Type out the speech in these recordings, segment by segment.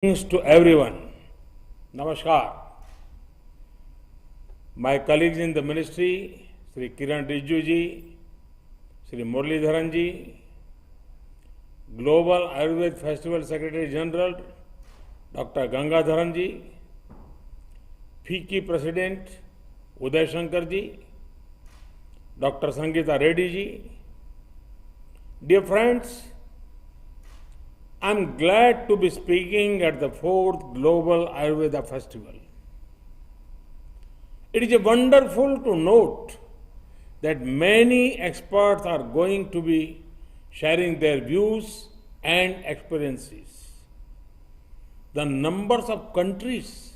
Greetings to everyone. Namaskar. My colleagues in the ministry, Sri Kiran Rijiju ji, Sri Muralidharan ji, Global Ayurveda Festival Secretary General Dr. Gangadharan ji, FICCI President Uday Shankar ji, Dr. Sangeeta Reddy ji. Dear friends, I am glad to be speaking at the 4th Global Ayurveda Festival. It is wonderful to note that many experts are going to be sharing their views and experiences. The numbers of countries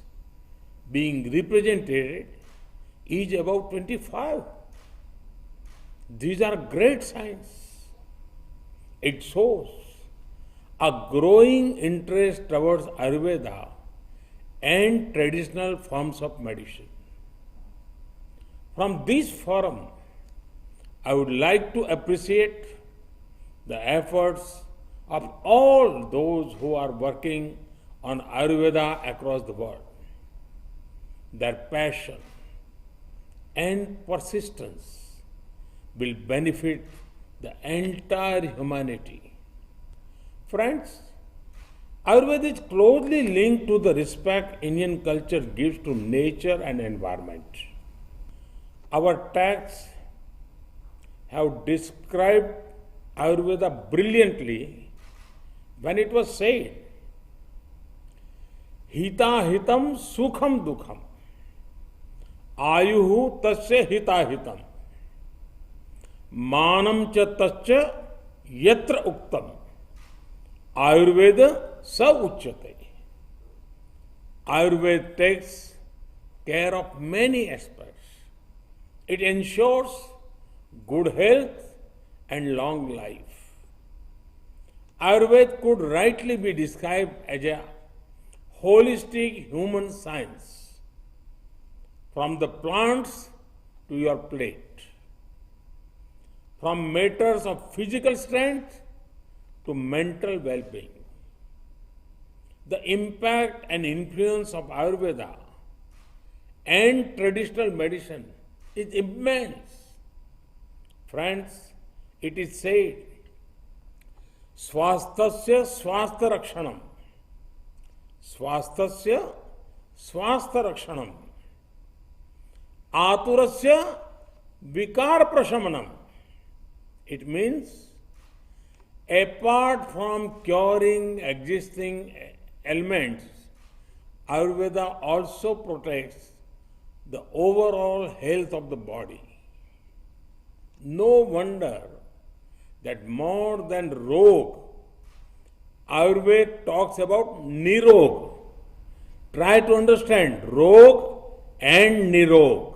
being represented is about 25. These are great signs. It shows a growing interest towards Ayurveda and traditional forms of medicine. From this forum, I would like to appreciate the efforts of all those who are working on Ayurveda across the world. Their passion and persistence will benefit the entire humanity. Friends, Ayurveda is closely linked to the respect Indian culture gives to nature and environment. Our texts have described Ayurveda brilliantly when it was said, Hita hitam sukham dukham, Ayuhu tasya hita hitam, Manam cha tasya yatra uktam, Ayurveda sa uchyate. Ayurveda takes care of many aspects. It ensures good health and long life. Ayurveda could rightly be described as a holistic human science, from the plants to your plate, from matters of physical strength to mental well-being. The impact and influence of Ayurveda and traditional medicine is immense. Friends, it is said, Swasthasya swastha rakshanam, Swasthasya swastha rakshanam, Aturasya vikar prashamanam. It means, apart from curing existing ailments, Ayurveda also protects the overall health of the body. No wonder that more than rog, Ayurveda talks about nirog. Try to understand rog and nirog.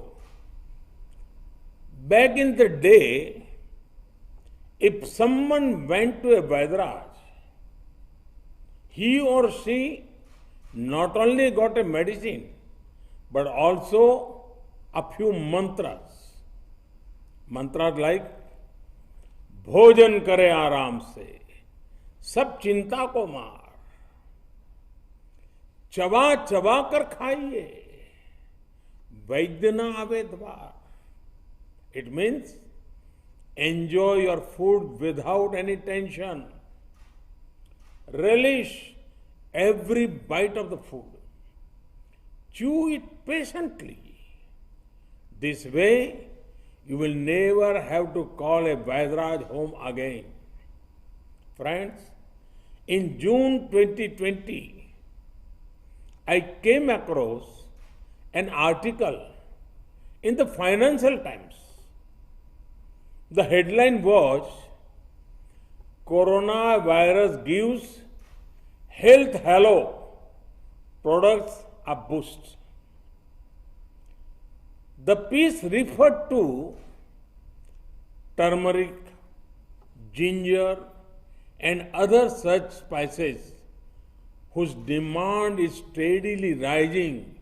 Back in the day, if someone went to a Vaidraj, he or she not only got a medicine, but also a few mantras. Mantras like, भोजन करे आराम से, सब चिंता को मार, चबा चबा कर खाइए, वैद्य न आवे द्वार. It means, enjoy your food without any tension. Relish every bite of the food. Chew it patiently. This way, you will never have to call a Vaidraj home again. Friends, in June 2020, I came across an article in the Financial Times. The headline was, Coronavirus gives health halo products a boost. The piece referred to turmeric, ginger, and other such spices whose demand is steadily rising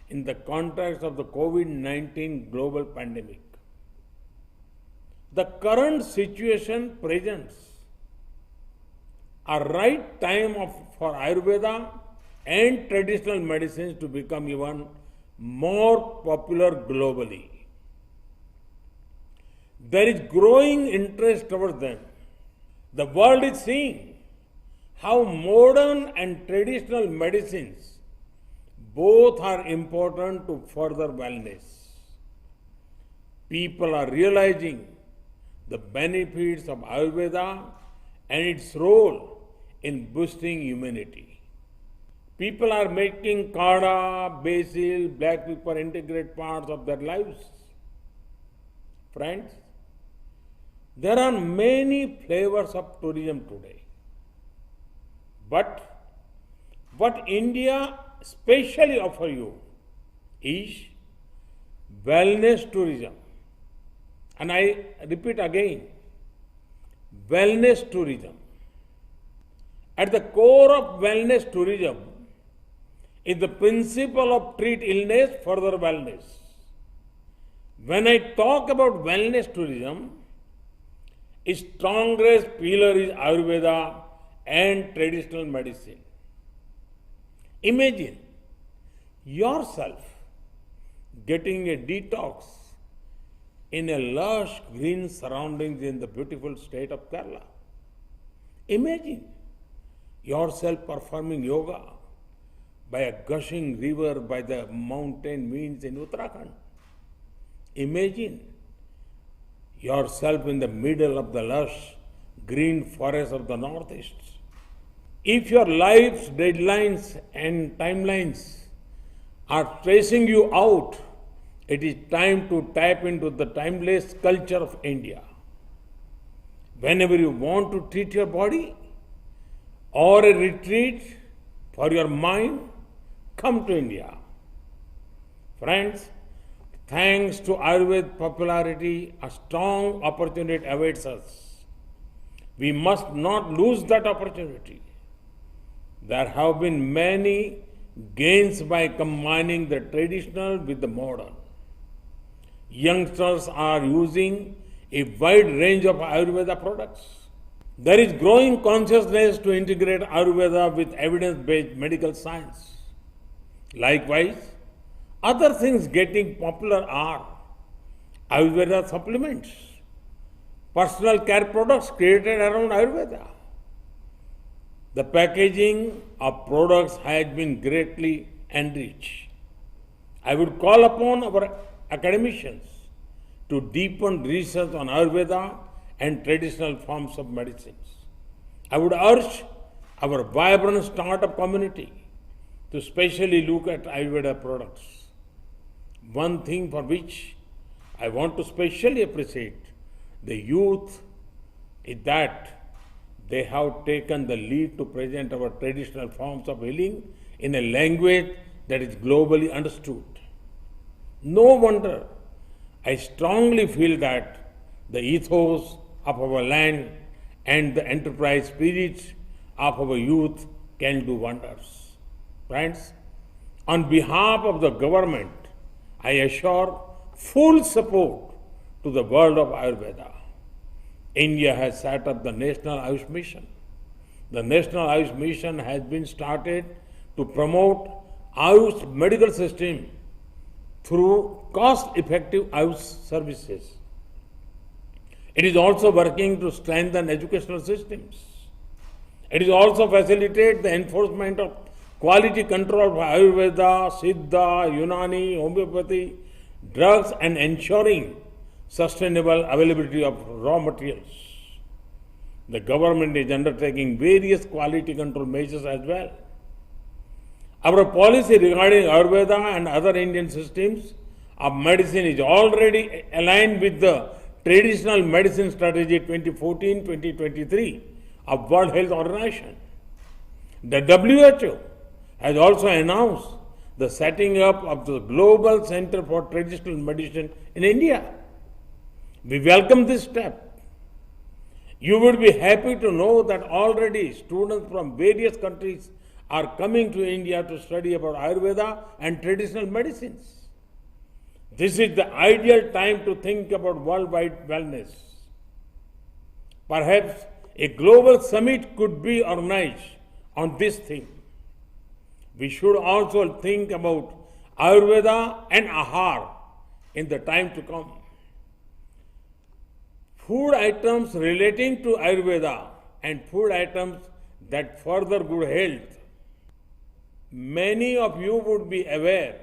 in the context of the COVID-19 global pandemic. The current situation presents a right time for Ayurveda and traditional medicines to become even more popular globally. There is growing interest towards them. The world is seeing how modern and traditional medicines both are important to further wellness. People are realizing the benefits of Ayurveda and its role in boosting immunity. People are making Kada, basil, black pepper integrate parts of their lives. Friends, there are many flavors of tourism today. But what India specially offers you is wellness tourism. And I repeat again, wellness tourism. At the core of wellness tourism is the principle of treat illness, further wellness. When I talk about wellness tourism, its strongest pillar is Ayurveda and traditional medicine. Imagine yourself getting a detox in a lush green surroundings in the beautiful state of Kerala. Imagine yourself performing yoga by a gushing river by the mountain winds in Uttarakhand. Imagine yourself in the middle of the lush green forest of the Northeast. If your life's deadlines and timelines are stressing you out, it is time to tap into the timeless culture of India. Whenever you want to treat your body or a retreat for your mind, come to India. Friends, thanks to Ayurveda popularity, a strong opportunity awaits us. We must not lose that opportunity. There have been many gains by combining the traditional with the modern. Youngsters are using a wide range of Ayurveda products. There is growing consciousness to integrate Ayurveda with evidence-based medical science. Likewise, other things getting popular are Ayurveda supplements, personal care products created around Ayurveda. The packaging of products has been greatly enriched. I would call upon our academicians to deepen research on Ayurveda and traditional forms of medicines. I would urge our vibrant startup community to specially look at Ayurveda products. One thing for which I want to specially appreciate the youth is that they have taken the lead to present our traditional forms of healing in a language that is globally understood. No wonder I strongly feel that the ethos of our land and the enterprise spirit of our youth can do wonders. Friends, on behalf of the government, I assure full support to the world of Ayurveda. India has set up the National Ayush Mission. The National Ayush Mission has been started to promote Ayush medical system through cost-effective Ayush services. It is also working to strengthen educational systems. It is also facilitate the enforcement of quality control of Ayurveda, Siddha, Unani, homeopathy, drugs and ensuring sustainable availability of raw materials. The government is undertaking various quality control measures as well. Our policy regarding Ayurveda and other Indian systems of medicine is already aligned with the Traditional Medicine Strategy 2014-2023 of World Health Organization. The WHO has also announced the setting up of the Global Center for Traditional Medicine in India. We welcome this step. You would be happy to know that already students from various countries are coming to India to study about Ayurveda and traditional medicines. This is the ideal time to think about worldwide wellness. Perhaps a global summit could be organized on this theme. We should also think about Ayurveda and Ahar in the time to come. Food items relating to Ayurveda and food items that further good health. Many of you would be aware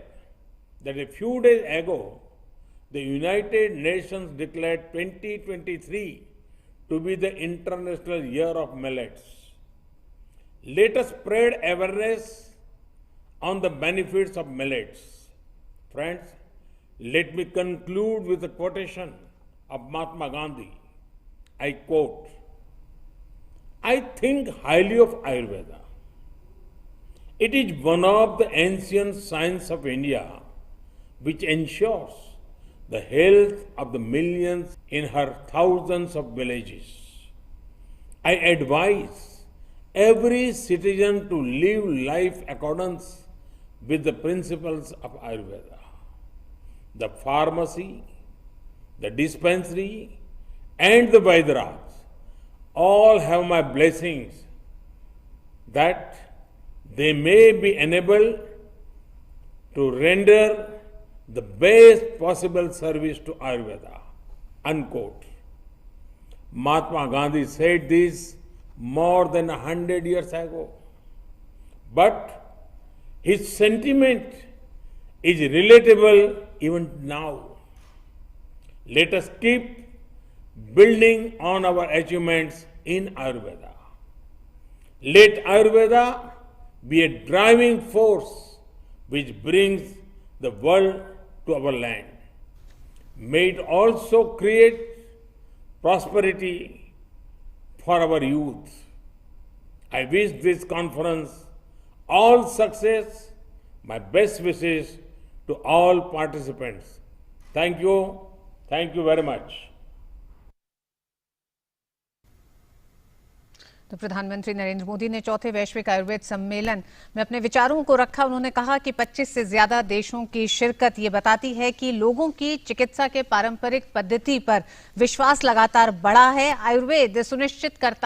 that a few days ago, the United Nations declared 2023 to be the International Year of Millets. Let us spread awareness on the benefits of millets. Friends, let me conclude with a quotation of Mahatma Gandhi. I quote, "I think highly of Ayurveda. It is one of the ancient sciences of India which ensures the health of the millions in her thousands of villages. I advise every citizen to live life accordance with the principles of Ayurveda. The pharmacy, the dispensary, and the Vaidraj all have my blessings that they may be enabled to render the best possible service to Ayurveda." Unquote. Mahatma Gandhi said this more than 100 years ago. But his sentiment is relatable even now. Let us keep building on our achievements in Ayurveda. Let Ayurveda be a driving force which brings the world to our land. May it also create prosperity for our youth. I wish this conference all success. My best wishes to all participants. Thank you. Thank you very much. तो प्रधानमंत्री नरेंद्र मोदी ने चौथे वैश्विक आयुर्वेद सम्मेलन में अपने विचारों को रखा। उन्होंने कहा कि 25 से ज्यादा देशों की शिरकत ये बताती है कि लोगों की चिकित्सा के पारंपरिक पद्धति पर विश्वास लगातार बढ़ा है। आयुर्वेद सुनिश्चित करता